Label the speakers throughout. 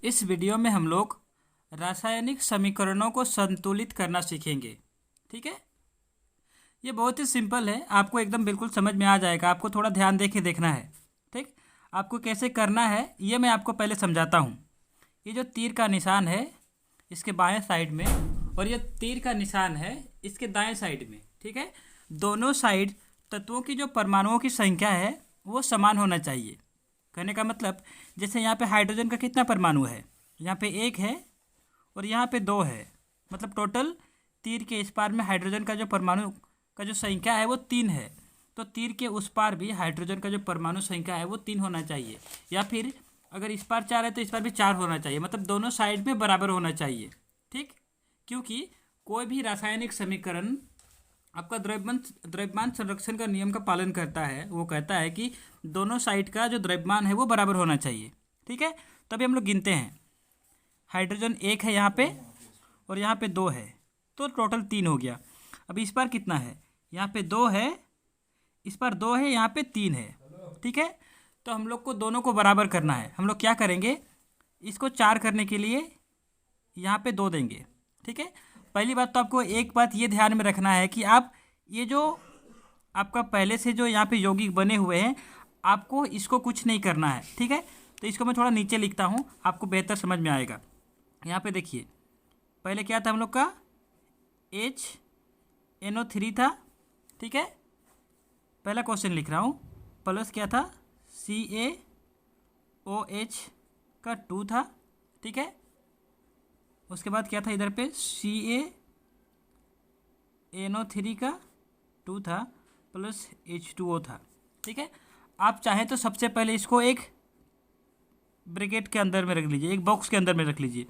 Speaker 1: इस वीडियो में हम लोग रासायनिक समीकरणों को संतुलित करना सीखेंगे। ठीक है, ये बहुत ही सिंपल है, आपको एकदम बिल्कुल समझ में आ जाएगा। आपको थोड़ा ध्यान दे के देखना है। ठीक, आपको कैसे करना है ये मैं आपको पहले समझाता हूँ। ये जो तीर का निशान है इसके बाएं साइड में और ये तीर का निशान है इसके दाएं साइड में। ठीक है, दोनों साइड तत्वों की जो परमाणुओं की संख्या है वो समान होना चाहिए। कहने का मतलब जैसे यहाँ पे हाइड्रोजन का कितना परमाणु है, यहाँ पे एक है और यहाँ पे दो है, मतलब टोटल तीर के इस पार में हाइड्रोजन का जो परमाणु का जो संख्या है वो 3 है। तो तीर के उस पार भी हाइड्रोजन का जो परमाणु संख्या है वो 3 होना चाहिए, या फिर अगर इस पार 4 है तो इस पार भी 4 होना चाहिए, मतलब दोनों साइड में बराबर होना चाहिए। ठीक, क्योंकि कोई भी रासायनिक समीकरण आपका द्रव्यमान संरक्षण का नियम का पालन करता है। वो कहता है कि दोनों साइड का जो द्रव्यमान है वो बराबर होना चाहिए। ठीक है, तभी हम लोग गिनते हैं। हाइड्रोजन एक है यहाँ पे और यहाँ पे दो है, तो टोटल 3 हो गया। अब इस बार कितना है, यहाँ पे 2 है, इस बार 2 है, यहाँ पे 3 है। ठीक है, तो हम लोग को दोनों को बराबर करना है। हम लोग क्या करेंगे, इसको 4 करने के लिए यहाँ पे 2 देंगे। ठीक है, पहली बात तो आपको एक बात ये ध्यान में रखना है कि आप ये जो आपका पहले से जो यहाँ पे यौगिक बने हुए हैं, आपको इसको कुछ नहीं करना है। ठीक है, तो इसको मैं थोड़ा नीचे लिखता हूँ, आपको बेहतर समझ में आएगा। यहाँ पे देखिए, पहले क्या था हम लोग का, HNO3 था। ठीक है, पहला क्वेश्चन लिख रहा हूँ, प्लस क्या था, CaOH का 2 था। ठीक है, उसके बाद क्या था इधर पे, CaNO3 का 2 था प्लस H2O था। ठीक है, आप चाहें तो सबसे पहले इसको एक ब्रैकेट के अंदर में रख लीजिए, एक बॉक्स के अंदर में रख लीजिए।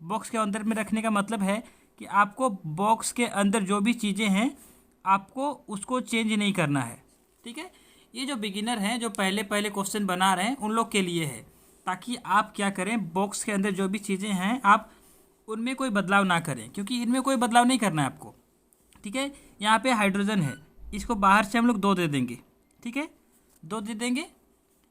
Speaker 1: बॉक्स के अंदर में रखने का मतलब है कि आपको बॉक्स के अंदर जो भी चीज़ें हैं आपको उसको चेंज नहीं करना है। ठीक है, ये जो बिगिनर हैं, जो पहले पहले क्वेश्चन बना रहे हैं, उन लोग के लिए है, ताकि आप क्या करें, बॉक्स के अंदर जो भी चीज़ें हैं आप उनमें कोई बदलाव ना करें, क्योंकि इनमें कोई बदलाव नहीं करना है आपको। ठीक है, यहाँ पे हाइड्रोजन है, इसको बाहर से हम लोग 2 दे देंगे। ठीक है, 2 दे देंगे,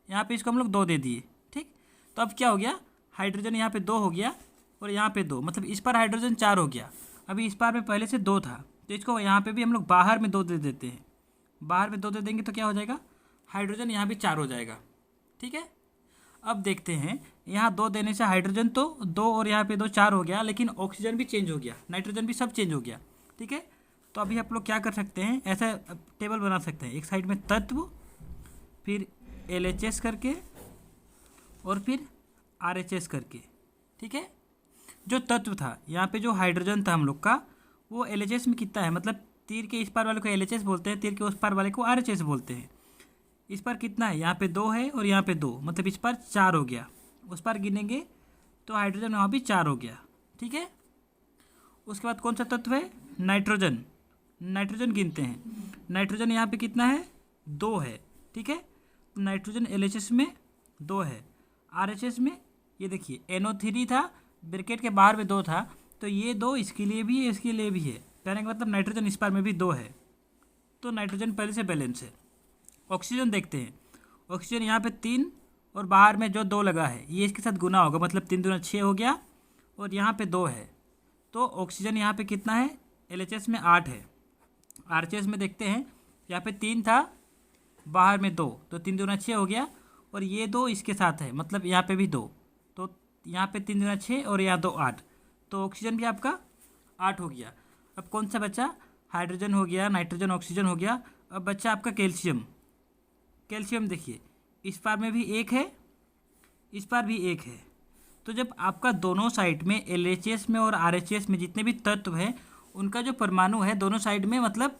Speaker 1: यहाँ पे इसको हम लोग 2 दे दिए। ठीक, तो अब क्या हो गया, हाइड्रोजन यहाँ पे 2 हो गया और यहाँ पे 2, मतलब इस पर हाइड्रोजन 4 हो गया। अभी इस पार में पहले से 2 था, तो इसको यहाँ पे भी हम लोग बाहर में 2 दे देते हैं। बाहर में 2 दे देंगे तो क्या हो जाएगा, हाइड्रोजन यहाँ भी 4 हो जाएगा। ठीक है, अब देखते हैं, यहाँ 2 देने से हाइड्रोजन तो 2 और यहाँ पे 2 4 हो गया, लेकिन ऑक्सीजन भी चेंज हो गया, नाइट्रोजन भी सब चेंज हो गया। ठीक है, तो अभी आप लोग क्या कर सकते हैं, ऐसा टेबल बना सकते हैं, एक साइड में तत्व, फिर LHS करके और फिर RHS करके। ठीक है, जो तत्व था यहाँ पे, जो हाइड्रोजन था हम लोग का, वो LHS में कितना है, मतलब तीर के इस पार वाले को LHS बोलते हैं, तीर के उस पार वाले को RHS बोलते हैं। इस पार कितना है, यहाँ पे 2 है और यहाँ पे 2, मतलब इस पार 4 हो गया। उस पार गिनेंगे तो हाइड्रोजन वहाँ भी 4 हो गया। ठीक है, उसके बाद कौन सा तत्व है, नाइट्रोजन। नाइट्रोजन गिनते हैं, नाइट्रोजन यहाँ पे कितना है, 2 है। ठीक है, नाइट्रोजन LHS में 2 है, RHS में ये देखिए NO3 था, ब्रैकेट के बाहर में 2 था, तो ये 2 इसके लिए भी है, इसके लिए भी है। कहने का मतलब नाइट्रोजन इस पार में भी 2 है, तो नाइट्रोजन पहले से बैलेंस है। ऑक्सीजन देखते हैं, ऑक्सीजन यहाँ पे 3 और बाहर में जो 2 लगा है ये इसके साथ गुना होगा, मतलब 3 दूना 6 हो गया, और यहाँ पे 2 है, तो ऑक्सीजन यहाँ पे कितना है, LHS में 8 है। RHS में देखते हैं, यहाँ पे 3 था, बाहर में 2, तो 3 दूना 6 हो गया, और ये 2 इसके साथ है, मतलब यहाँ पे भी 2, तो यहाँ पे 3 दूना 6 और यहाँ 2 8, तो ऑक्सीजन भी आपका 8 हो गया। अब कौन सा बचा, हाइड्रोजन हो गया, नाइट्रोजन, ऑक्सीजन हो गया। अब बच्चा आपका कैल्शियम। कैल्शियम देखिए, इस पार में भी 1 है, इस पार भी 1 है, तो जब आपका दोनों साइड में LHS में और RHS में जितने भी तत्व हैं उनका जो परमाणु है दोनों साइड में मतलब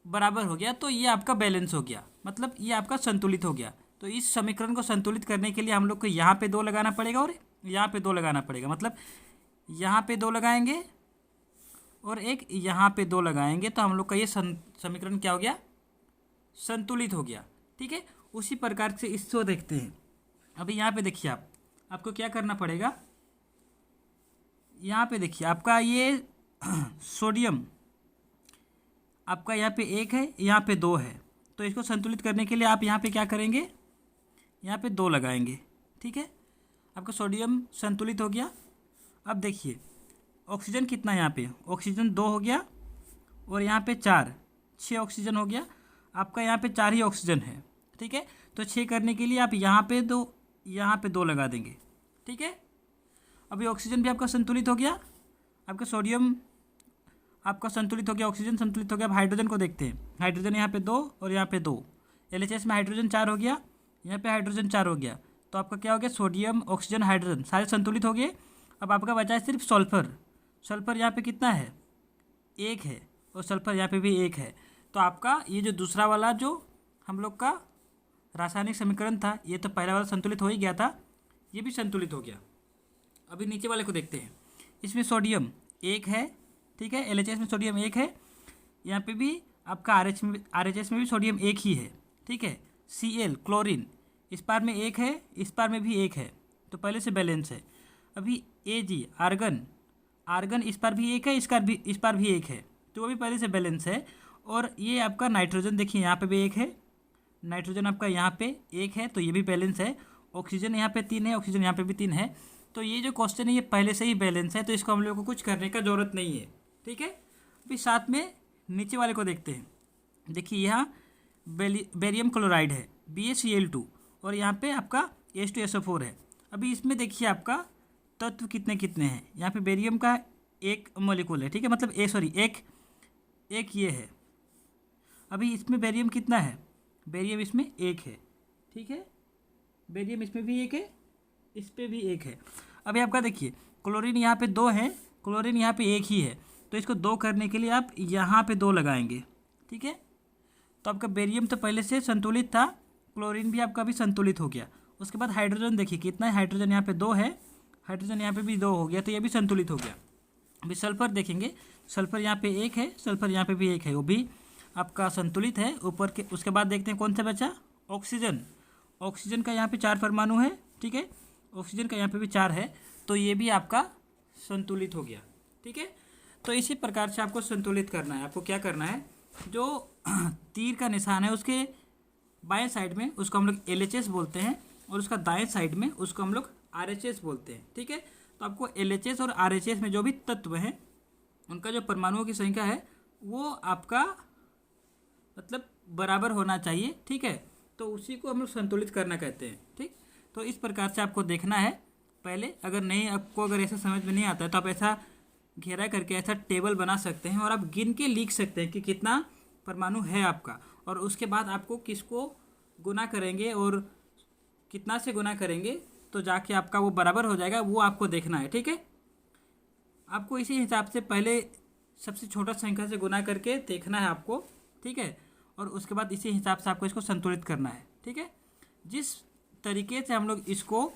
Speaker 1: बराबर हो गया, तो ये आपका बैलेंस हो गया, मतलब ये आपका संतुलित हो गया। तो इस समीकरण को संतुलित करने के लिए हम लोग को यहाँ पे 2 लगाना पड़ेगा और यहाँ पे 2 लगाना पड़ेगा, मतलब यहाँ पे 2 लगाएंगे और एक यहाँ पे 2 लगाएंगे, तो हम लोग का ये समीकरण क्या हो गया, संतुलित हो गया। ठीक है, उसी प्रकार से इसको देखते हैं। अभी यहाँ पे देखिए, आपको क्या करना पड़ेगा, यहाँ पे देखिए आपका ये सोडियम आपका यहाँ पे 1 है, यहाँ पे 2 है, तो इसको संतुलित करने के लिए आप यहाँ पे क्या करेंगे, यहाँ पे 2 लगाएंगे। ठीक है, आपका सोडियम संतुलित हो गया। अब देखिए ऑक्सीजन कितना है यहाँ पे, ऑक्सीजन 2 हो गया और यहाँ पे 4, 6 ऑक्सीजन हो गया। आपका यहाँ पे 4 ही ऑक्सीजन है, ठीक है। तो 6 करने के लिए आप यहाँ पे 2 लगा देंगे, ठीक है। अभी ऑक्सीजन भी आपका संतुलित हो गया, आपका सोडियम आपका संतुलित हो गया, ऑक्सीजन संतुलित हो गया। अब हाइड्रोजन को देखते हैं, हाइड्रोजन यहाँ पे 2 और यहाँ पे 2, LHS में हाइड्रोजन 4 हो गया, यहाँ पे हाइड्रोजन 4 हो गया। तो आपका क्या हो गया, सोडियम ऑक्सीजन हाइड्रोजन सारे संतुलित हो गए। अब आपका बचा है सिर्फ सल्फर। सल्फर यहाँ पे कितना है, 1 है, और सल्फर यहाँ पे भी 1 है। तो आपका ये जो दूसरा वाला जो हम लोग का रासायनिक समीकरण था, ये तो पहला वाला संतुलित हो ही गया था, ये भी संतुलित हो गया। अभी नीचे वाले को देखते हैं, इसमें सोडियम 1 है, ठीक है। LHS में सोडियम 1 है, यहाँ पे भी आपका RHS में भी सोडियम 1 ही है, ठीक है। Cl क्लोरीन इस पार में 1 है, इस पार में भी 1 है, तो पहले से बैलेंस है। अभी Ag आर्गन इस पार भी 1 है, इस पार भी 1 है, तो वो भी पहले से बैलेंस है। और ये आपका नाइट्रोजन देखिए यहाँ पे भी 1 है, नाइट्रोजन आपका यहाँ पे 1 है, तो ये भी बैलेंस है। ऑक्सीजन यहाँ पे 3 है, ऑक्सीजन यहाँ पे भी 3 है। तो ये जो क्वेश्चन है ये पहले से ही बैलेंस है, तो इसको हम लोग को कुछ करने का ज़रूरत नहीं है, ठीक है। अभी साथ में नीचे वाले को देखते हैं। देखिए यहाँ बेरियम क्लोराइड है BaCl2 और यहाँ पे आपका H2SO4 है। अभी इसमें देखिए आपका तत्व कितने कितने हैं। यहाँ पे बेरियम का 1 मॉलिक्यूल है, ठीक है, मतलब एक ये है। अभी इसमें बेरियम कितना है, बेरियम इसमें 1 है, ठीक है। बेरियम इसमें भी 1 है, इस पर भी 1 है। अभी आपका देखिए क्लोरीन यहाँ पे 2 है, क्लोरीन यहाँ पे 1 ही है, तो इसको 2 करने के लिए आप यहाँ पे 2 लगाएंगे, ठीक है। तो आपका बेरियम तो पहले से संतुलित था, क्लोरीन भी आपका भी संतुलित हो गया। उसके बाद हाइड्रोजन देखिए कितना है, हाइड्रोजन यहाँ पे 2 है, हाइड्रोजन यहाँ पे भी 2 हो गया, तो ये भी संतुलित हो गया। अभी सल्फर देखेंगे, सल्फर यहाँ पे 1 है, सल्फर यहाँ पे भी 1 है, वो भी आपका संतुलित है ऊपर के। उसके बाद देखते हैं कौन सा बचा, ऑक्सीजन। ऑक्सीजन का यहाँ पे 4 परमाणु है, ठीक है, ऑक्सीजन का यहाँ पे भी 4 है, तो ये भी आपका संतुलित हो गया, ठीक है। तो इसी प्रकार से आपको संतुलित करना है। आपको क्या करना है, जो तीर का निशान है उसके बाएं साइड में उसको हम लोग LHS बोलते हैं, और उसका दाएं साइड में उसको हम लोग RHS बोलते हैं, ठीक है। तो आपको LHS और RHS में जो भी तत्व हैं उनका जो परमाणुओं की संख्या है वो आपका मतलब बराबर होना चाहिए, ठीक है। तो उसी को हम लोग संतुलित करना कहते हैं, ठीक। तो इस प्रकार से आपको देखना है पहले। अगर ऐसा समझ में नहीं आता है तो आप ऐसा घेरा करके ऐसा टेबल बना सकते हैं और आप गिन के लिख सकते हैं कि कितना परमाणु है आपका, और उसके बाद आपको किसको गुना करेंगे और कितना से गुना करेंगे तो जाके आपका वो बराबर हो जाएगा, वो आपको देखना है, ठीक है। आपको इसी हिसाब से पहले सबसे छोटा संख्या से गुना करके देखना है आपको, ठीक है, और उसके बाद इसी हिसाब से आपको इसको संतुलित करना है, ठीक है। जिस तरीके से हम लोग इसको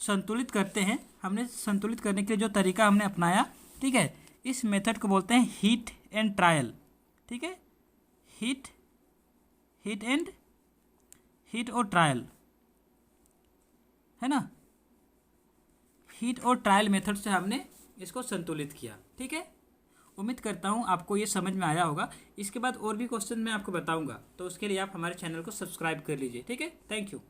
Speaker 1: संतुलित करते हैं, हमने संतुलित करने के लिए जो तरीका हमने अपनाया, ठीक है, इस मेथड को बोलते हैं हीट एंड ट्रायल, ठीक है। हीट और ट्रायल है ना, हीट और ट्रायल मेथड से हमने इसको संतुलित किया, ठीक है। उम्मीद करता हूँ आपको ये समझ में आया होगा। इसके बाद और भी क्वेश्चन मैं आपको बताऊंगा, तो उसके लिए आप हमारे चैनल को सब्सक्राइब कर लीजिए, ठीक है। Thank you.